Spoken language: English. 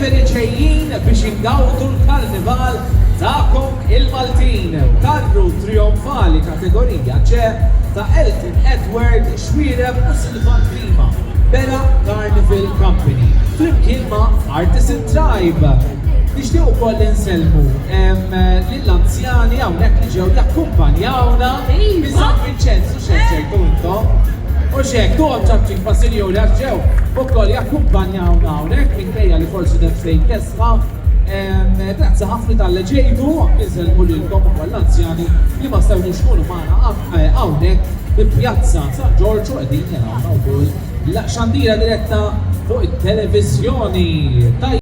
veri ġejjin biex ingawdu l-karnival ta'kom il-Maltin. Karru trionfali kategorija ċe ta' Elton Edward Xwireb u Silvan Klima. Bera Carnival Company. Flimkien ma' Artisan Tribe. Nixtieq ukoll inselmu lill-anzjani hawnhekk li ġew jakkumpanjawna minn San Vincenzo x'eġġejtu intom. U x'hekk tuhom ċabċik ma' sinjuri għax ġew ukoll jakkumpanjawna hawnhekk minkejja li forsi nefsejn kesma. Grazzi ħafna tal-li ġejtu, inselmu lilkom ukoll l-anzjani li ma stewniex ikunu magħna hawnhekk fil-Pjazza San Giorgio qegħdin jarawna wkoll xandira diretta fuq it-televiżjoni.